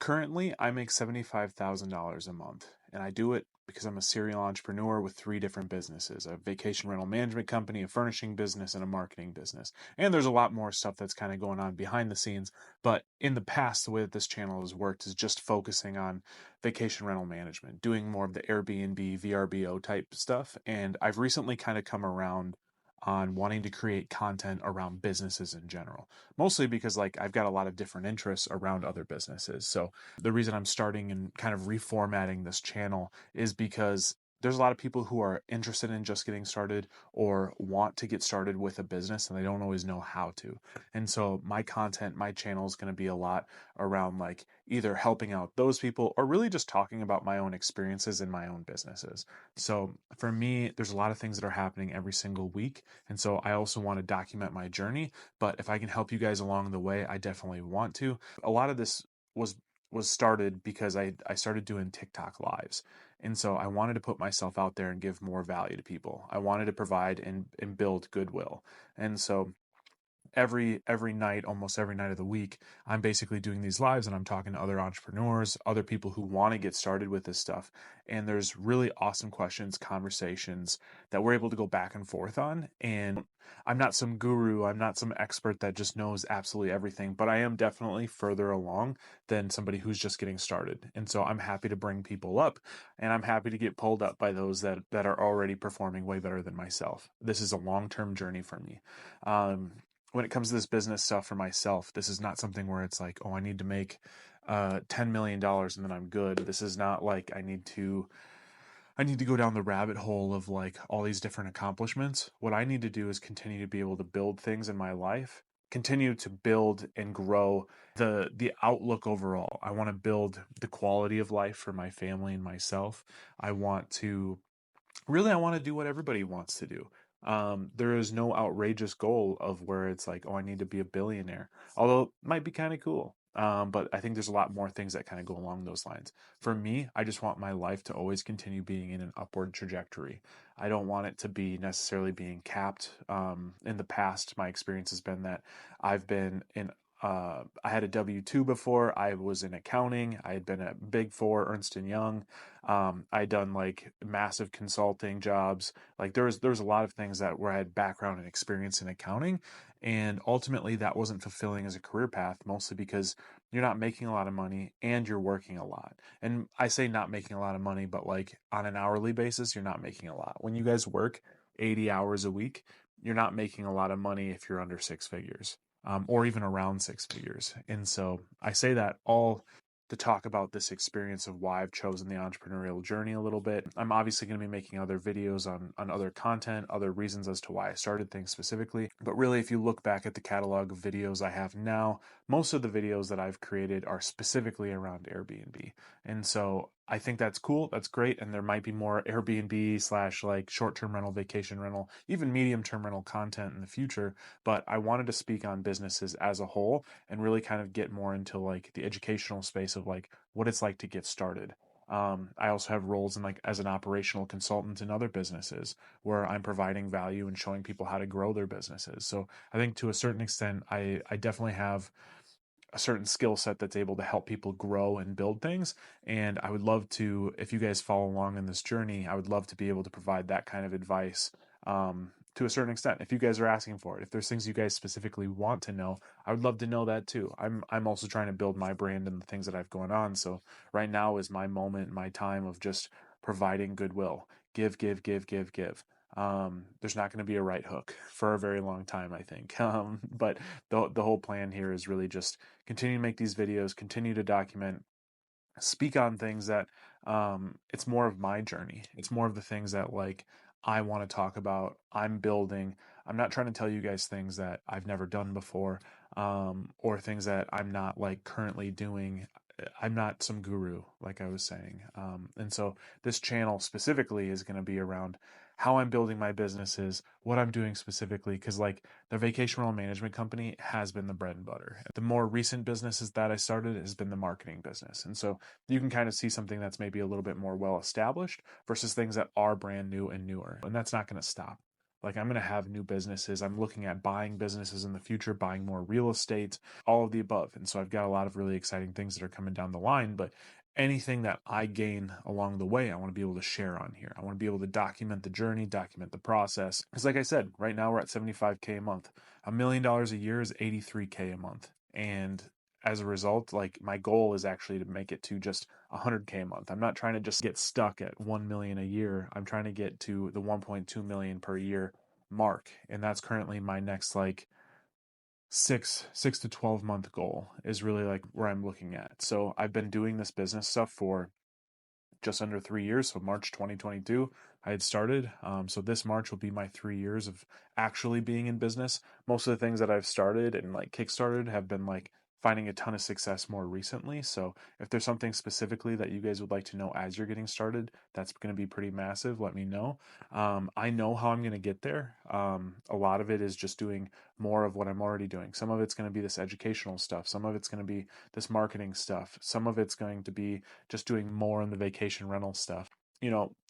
Currently, I make $75,000 a month, and I do it because I'm a serial entrepreneur with three different businesses: a vacation rental management company, a furnishing business, and a marketing business. And there's a lot more stuff that's kind of going on behind the scenes. But in the past, the way that this channel has worked is just focusing on vacation rental management, doing more of the Airbnb, VRBO type stuff. And I've recently kind of come around on wanting to create content around businesses in general, mostly because like I've got a lot of different interests around other businesses. So the reason I'm starting and kind of reformatting this channel is because there's a lot of people who are interested in just getting started or want to get started with a business and they don't always know how to. And so my content, my channel is going to be a lot around like either helping out those people or really just talking about my own experiences in my own businesses. So for me, there's a lot of things that are happening every single week. And so I also want to document my journey, but if I can help you guys along the way, I definitely want to. A lot of this was started because I started doing TikTok lives. And so I wanted to put myself out there and give more value to people. I wanted to provide and build goodwill. And so every night, almost every night of the week, I'm basically doing these lives and I'm talking to other entrepreneurs, other people who want to get started with this stuff. And there's really awesome questions, conversations that we're able to go back and forth on. And I'm not some guru, I'm not some expert that just knows absolutely everything, but I am definitely further along than somebody who's just getting started. And so I'm happy to bring people up, and I'm happy to get pulled up by those that are already performing way better than myself. This is a long-term journey for me. When it comes to this business stuff for myself, this is not something where it's like, oh, I need to make $10 million and then I'm good. This is not like I need to go down the rabbit hole of like all these different accomplishments. What I need to do is continue to be able to build things in my life, continue to build and grow the outlook overall. I want to build the quality of life for my family and myself. I want to do what everybody wants to do. There is no outrageous goal of where it's like, oh, I need to be a billionaire, although it might be kind of cool. But I think there's a lot more things that kind of go along those lines. For me, I just want my life to always continue being in an upward trajectory. I don't want it to be necessarily being capped. In the past, my experience has been that I've been in I had a W-2 before. I was in accounting. I had been at Big Four, Ernst and Young. I'd done like massive consulting jobs. Like there was a lot of things that where I had background and experience in accounting, and ultimately that wasn't fulfilling as a career path, mostly because you're not making a lot of money and you're working a lot. And I say not making a lot of money, but like on an hourly basis, you're not making a lot. When you guys work 80 hours a week, you're not making a lot of money if you're under six figures, or even around six figures. And so I say that all to talk about this experience of why I've chosen the entrepreneurial journey a little bit. I'm obviously going to be making other videos on other content, other reasons as to why I started things specifically. But really, if you look back at the catalog of videos I have now, most of the videos that I've created are specifically around Airbnb. And so I think that's cool. That's great. And there might be more Airbnb slash like short-term rental, vacation rental, even medium-term rental content in the future. But I wanted to speak on businesses as a whole and really kind of get more into like the educational space of like what it's like to get started. I also have roles in like as an operational consultant in other businesses where I'm providing value and showing people how to grow their businesses. So I think to a certain extent, I definitely have a certain skill set that's able to help people grow and build things. And I would love to, if you guys follow along in this journey, I would love to be able to provide that kind of advice to a certain extent. If you guys are asking for it, if there's things you guys specifically want to know, I would love to know that too. I'm also trying to build my brand and the things that I've going on. So right now is my moment, my time of just providing goodwill. Give, give, give, give, give. There's not going to be a right hook for a very long time, I think. But the whole plan here is really just continue to make these videos, continue to document, speak on things that it's more of my journey. It's more of the things that like I want to talk about. I'm building. I'm not trying to tell you guys things that I've never done before, or things that I'm not like currently doing. I'm not some guru, like I was saying. And so this channel specifically is going to be around how I'm building my businesses, what I'm doing specifically, because like the vacation rental management company has been the bread and butter. The more recent businesses that I started has been the marketing business. And so you can kind of see something that's maybe a little bit more well established versus things that are brand new and newer. And that's not going to stop. Like, I'm going to have new businesses. I'm looking at buying businesses in the future, buying more real estate, all of the above. And so I've got a lot of really exciting things that are coming down the line. But anything that I gain along the way, I want to be able to share on here. I want to be able to document the journey, document the process. Because, like I said, right now we're at 75K a month. $1 million a year is 83K a month. And as a result, like, my goal is actually to make it to just 100K a month. I'm not trying to just get stuck at 1 million a year. I'm trying to get to the 1.2 million per year mark. And that's currently my next, like, six to 12 month goal, is really like where I'm looking at. So I've been doing this business stuff for just under 3 years. So March 2022, I had started. So this March will be my 3 years of actually being in business. Most of the things that I've started and like kickstarted have been like finding a ton of success more recently. So if there's something specifically that you guys would like to know as you're getting started, that's going to be pretty massive. Let me know. I know how I'm going to get there. A lot of it is just doing more of what I'm already doing. Some of it's going to be this educational stuff. Some of it's going to be this marketing stuff. Some of it's going to be just doing more in the vacation rental stuff.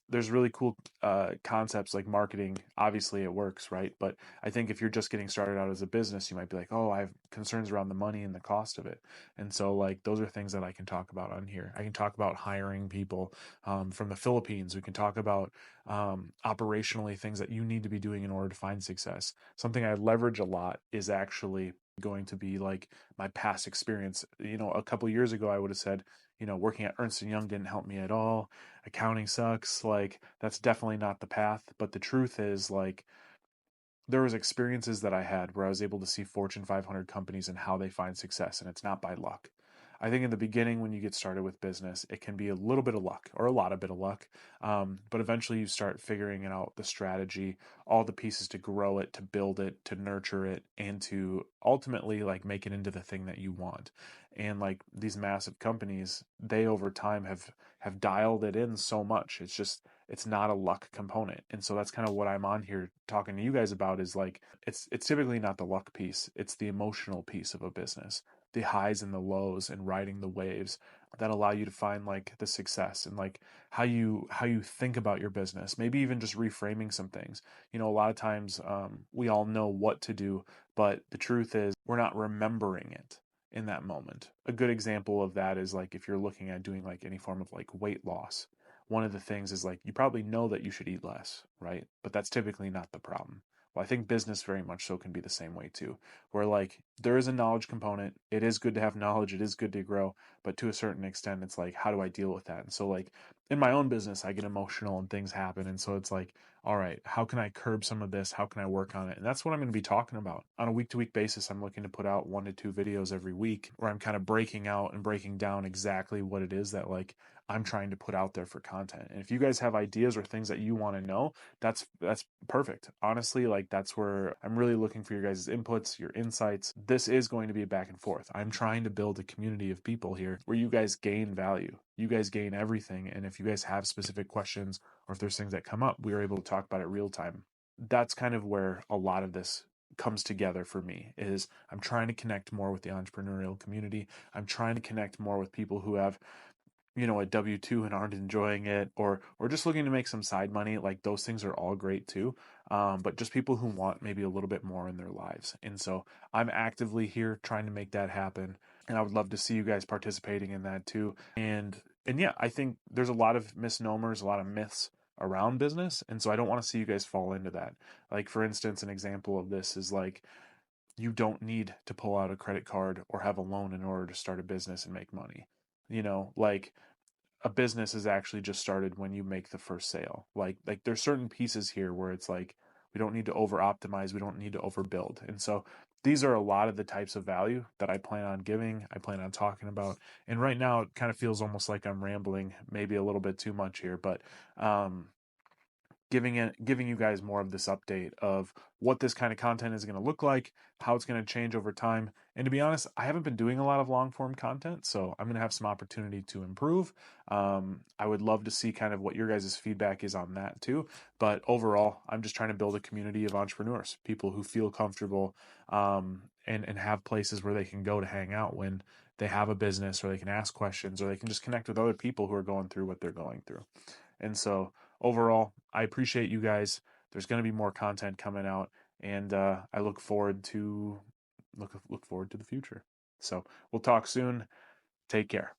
There's really cool concepts like marketing. Obviously, it works, right? But I think if you're just getting started out as a business, you might be like, oh, I have concerns around the money and the cost of it. And so, like, those are things that I can talk about on here. I can talk about hiring people from the Philippines. We can talk about operationally things that you need to be doing in order to find success. Something I leverage a lot is actually going to be like my past experience. A couple years ago, I would have said, working at Ernst & Young didn't help me at all. Accounting sucks. Like, that's definitely not the path. But the truth is, like, there was experiences that I had where I was able to see Fortune 500 companies and how they find success, and it's not by luck. I think in the beginning, when you get started with business, it can be a little bit of luck or a lot of bit of luck. But eventually you start figuring out the strategy, all the pieces to grow it, to build it, to nurture it, and to ultimately like make it into the thing that you want. And like these massive companies, they over time have dialed it in so much. It's not a luck component. And so that's kind of what I'm on here talking to you guys about, is like it's typically not the luck piece. It's the emotional piece of a business, the highs and the lows and riding the waves that allow you to find like the success, and like how you think about your business, maybe even just reframing some things. A lot of times we all know what to do, but the truth is we're not remembering it in that moment. A good example of that is like if you're looking at doing like any form of like weight loss. One of the things is like you probably know that you should eat less, right? But that's typically not the problem. Well, I think business very much so can be the same way too, where like there is a knowledge component. It is good to have knowledge. It is good to grow, but to a certain extent, it's like, how do I deal with that? And so like in my own business, I get emotional and things happen. And so it's like, all right, how can I curb some of this? How can I work on it? And that's what I'm going to be talking about on a week to week basis. I'm looking to put out 1 to 2 videos every week where I'm kind of breaking out and breaking down exactly what it is that like I'm trying to put out there for content. And if you guys have ideas or things that you want to know, that's perfect. Honestly, like that's where I'm really looking for your guys' inputs, your insights. This is going to be a back and forth. I'm trying to build a community of people here where you guys gain value. You guys gain everything. And if you guys have specific questions or if there's things that come up, we are able to talk about it real time. That's kind of where a lot of this comes together for me, is I'm trying to connect more with the entrepreneurial community. I'm trying to connect more with people who have a W-2 and aren't enjoying it, or just looking to make some side money. Like those things are all great too. But just people who want maybe a little bit more in their lives. And so I'm actively here trying to make that happen. And I would love to see you guys participating in that too. And yeah, I think there's a lot of misnomers, a lot of myths around business. And so I don't want to see you guys fall into that. Like for instance, an example of this is like, you don't need to pull out a credit card or have a loan in order to start a business and make money. Like a business is actually just started when you make the first sale. Like there's certain pieces here where it's like we don't need to over optimize, we don't need to overbuild. And so these are a lot of the types of value that I plan on giving, I plan on talking about. And right now it kind of feels almost like I'm rambling maybe a little bit too much here, but giving you guys more of this update of what this kind of content is going to look like, how it's going to change over time. And to be honest, I haven't been doing a lot of long form content, so I'm going to have some opportunity to improve. I would love to see kind of what your guys' feedback is on that too. But overall, I'm just trying to build a community of entrepreneurs, people who feel comfortable and have places where they can go to hang out when they have a business, or they can ask questions, or they can just connect with other people who are going through what they're going through. And so overall, I appreciate you guys. there's going to be more content coming out, and I look forward to the future. So we'll talk soon. Take care.